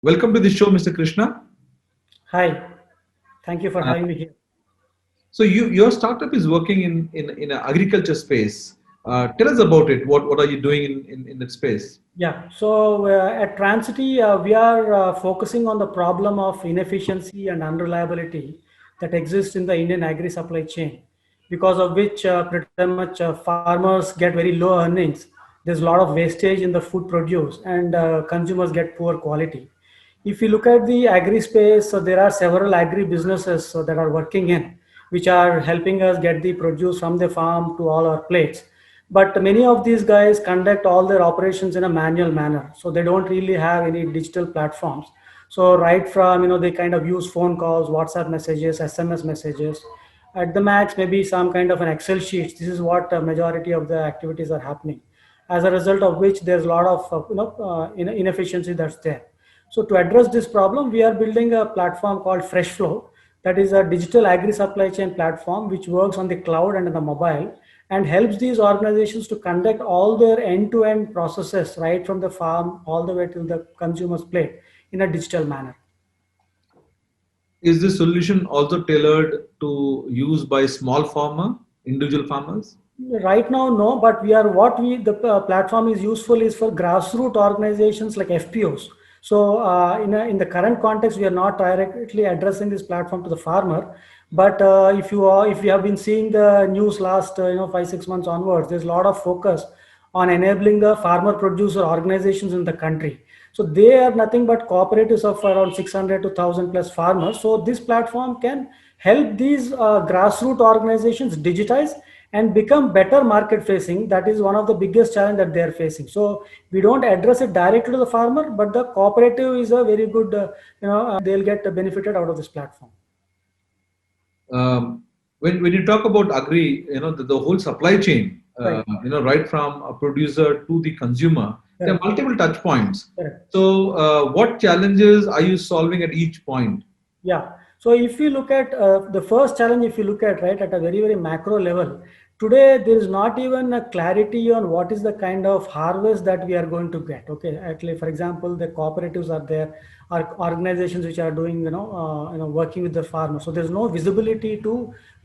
Welcome to the show, Mr. Krishna. Hi, thank you for Uh, having me here. so your startup is working in an agriculture space. Tell us about it. What are you doing in that space? Yeah, so at Transity, we are focusing on the problem of inefficiency and unreliability that exists in the Indian agri supply chain, because of which pretty much farmers get very low earnings. There's a lot of wastage in the food produce, and consumers get poor quality. If you look at the agri space, so there are several agri businesses that are working in, which are helping us get the produce from the farm to all our plates. But many of these guys conduct all their operations in a manual manner, so they don't really have any digital platforms. So right from they kind of use phone calls, WhatsApp messages, SMS messages. At the max, maybe some kind of an Excel sheet. This is what majority of the activities are happening. As a result of which, there's a lot of inefficiency that's there. So to address this problem, we are building a platform called FreshFlow, that is a digital agri supply chain platform which works on the cloud and on the mobile, and helps these organizations to conduct all their end-to-end processes right from the farm all the way to the consumer's plate in a digital manner. Is this solution also tailored to use by small individual farmers? Right now, no, but we are what we the platform is useful is for grassroots organizations like FPOs. So, in the current context, we are not directly addressing this platform to the farmer. But if you have been seeing the news last 5 6 months onwards, there's a lot of focus on enabling the farmer producer organizations in the country. So they are nothing but cooperatives of around 600 to 1000 plus farmers. So this platform can help these grassroots organizations digitize and become better market facing. That is one of the biggest challenge that they are facing. So we don't address it directly to the farmer, but the cooperative is a very good they'll get benefited out of this platform. When you talk about agri, the whole supply chain, Right. right from a producer to the consumer, there are Correct. multiple touch points. Correct. So, what challenges are you solving at each point? Yeah. So if you look at the first challenge, if you look at right at a very very macro level, today there is not even a clarity on what is the kind of harvest that we are going to get. Okay, actually, for example, the cooperatives are there, are organizations which are doing working with the farmers. So there's no visibility to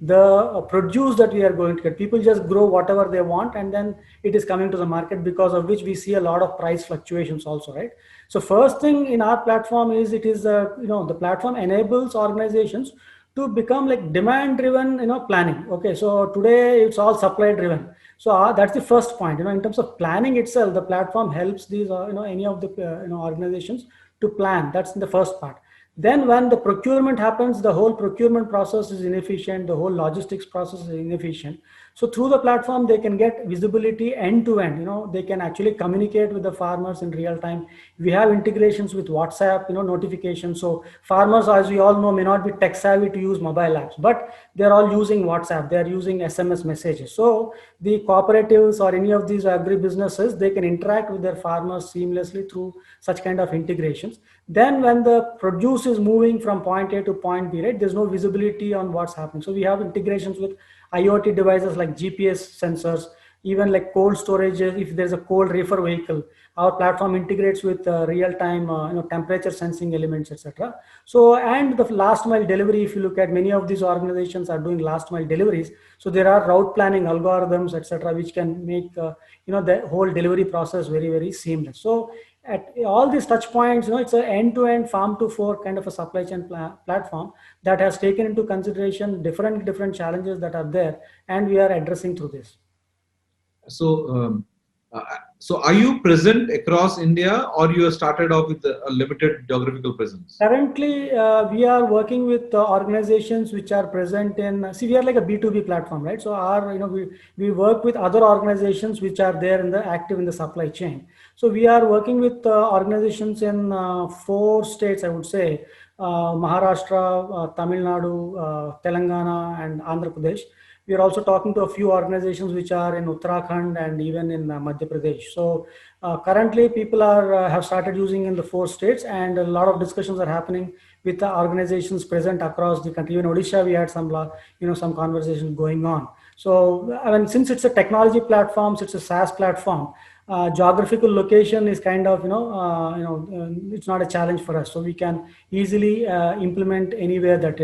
the produce that we are going to get. People just grow whatever they want, and then it is coming to the market, because of which we see a lot of price fluctuations also, right? So first thing in our platform is it is the platform enables organizations to become like demand driven planning. Okay, so today it's all supply driven. So that's the first point. In terms of planning itself, the platform helps these any of the organizations to plan. That's the first part. Then when the procurement happens, the whole procurement process is inefficient, the whole logistics process is inefficient. So through the platform, they can get visibility end to end. They can actually communicate with the farmers in real time. We have integrations with WhatsApp, notifications. So farmers, as we all know, may not be tech savvy to use mobile apps, but they're all using WhatsApp, they're using SMS messages. So the cooperatives or any of these agri businesses, they can interact with their farmers seamlessly through such kind of integrations. Then when the produce is moving from point A to point B, right, there's no visibility on what's happening. So we have integrations with IoT devices like GPS sensors, even like cold storage. If there's a cold reefer vehicle, our platform integrates with real-time temperature sensing elements, etc. So, and the last mile delivery, if you look at, many of these organizations are doing last mile deliveries. So there are route planning algorithms, etc., which can make the whole delivery process very very seamless. So at all these touch points, it's an end-to-end farm to fork kind of a supply chain platform that has taken into consideration different challenges that are there, and we are addressing through this. So, uh, so are you present across India, or you have started off with a limited geographical presence? Currently, we are working with organizations which are present in. See, we are like a B2B platform, right? So, we work with other organizations which are there in the active in the supply chain. So, we are working with organizations in 4 states, I would say: Maharashtra, Tamil Nadu, Telangana, and Andhra Pradesh. We are also talking to a few organizations which are in Uttarakhand and even in Madhya Pradesh. So currently, people are have started using in the 4 states, and a lot of discussions are happening with the organizations present across the country. Even Odisha, we had some conversations going on. So I mean, since it's a technology platform, it's a SaaS platform. geographical location is kind of, it's not a challenge for us. So we can easily implement anywhere that,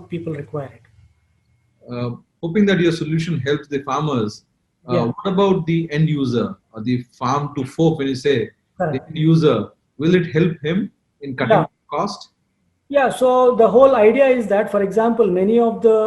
people require it. Hoping that your solution helps the farmers. Yeah. What about the end user or the farm to fork? When you say the Correct. end user, will it help him in cutting Yeah. cost? Yeah, so the whole idea is that, for example, many of the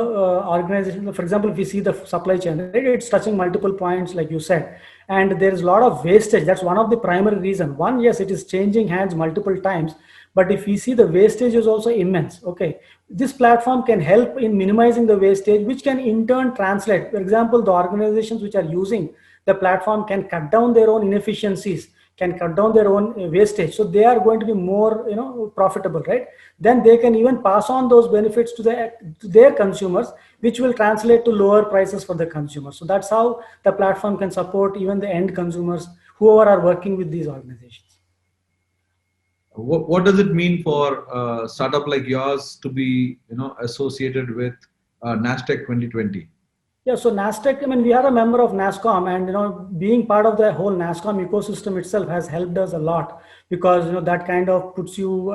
organizations, for example, if we see the supply chain, right, it's touching multiple points, like you said, and there is a lot of wastage. That's one of the primary reason. One, yes, it is changing hands multiple times, but if we see the wastage is also immense. Okay, this platform can help in minimizing the wastage, which can in turn translate. For example, the organizations which are using the platform can cut down their own inefficiencies, can cut down their own wastage, so they are going to be more, profitable, right? Then they can even pass on those benefits to their consumers, which will translate to lower prices for the consumers. So that's how the platform can support even the end consumers, whoever are working with these organizations. What does it mean for a startup like yours to be associated with NASDAQ 2020? Yeah, so NASDAQ, I mean, we are a member of NASSCOM, and being part of the whole NASSCOM ecosystem itself has helped us a lot, because that kind of puts you,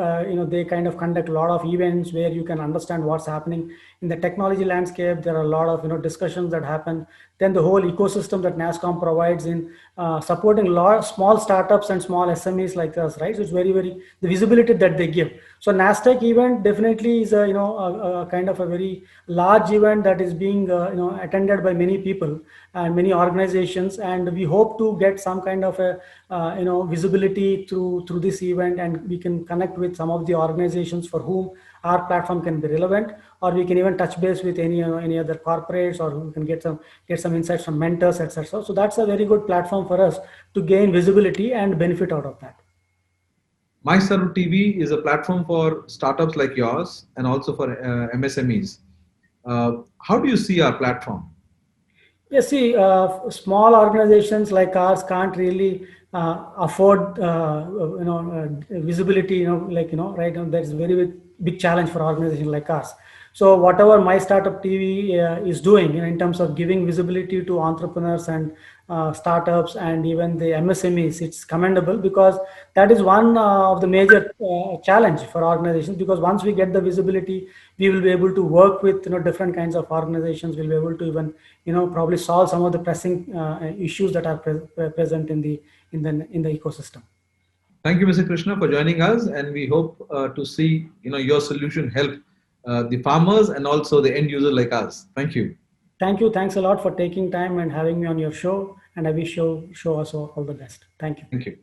they kind of conduct a lot of events where you can understand what's happening in the technology landscape. There are a lot of discussions that happen. Then the whole ecosystem that NASSCOM provides in supporting a lot of small startups and small SMEs like us, right? So it's very, very, the visibility that they give. So NASDAQ event definitely is a kind of a very large event that is being attended by many people and many organizations, and we hope to get some kind of a visibility through this event, and we can connect with some of the organizations for whom our platform can be relevant, or we can even touch base with any other corporates, or we can get some insights from mentors, etc. So that's a very good platform for us to gain visibility and benefit out of that. MyStartup TV is a platform for startups like yours and also for MSMEs. How do you see our platform? Yeah, see, small organizations like ours can't really afford, visibility, right now there's a very big challenge for organizations like us. So whatever MyStartup TV is doing, in terms of giving visibility to entrepreneurs and startups and even the MSMEs, it's commendable, because that is one of the major challenge for organizations. Because once we get the visibility, we will be able to work with different kinds of organizations. We'll be able to even probably solve some of the pressing issues that are present in the ecosystem. Thank you, Mr. Krishna, for joining us, and we hope to see your solution help the farmers and also the end user like us. Thank you. Thank you. Thanks a lot for taking time and having me on your show. And I wish show us all the best. Thank you. Thank you.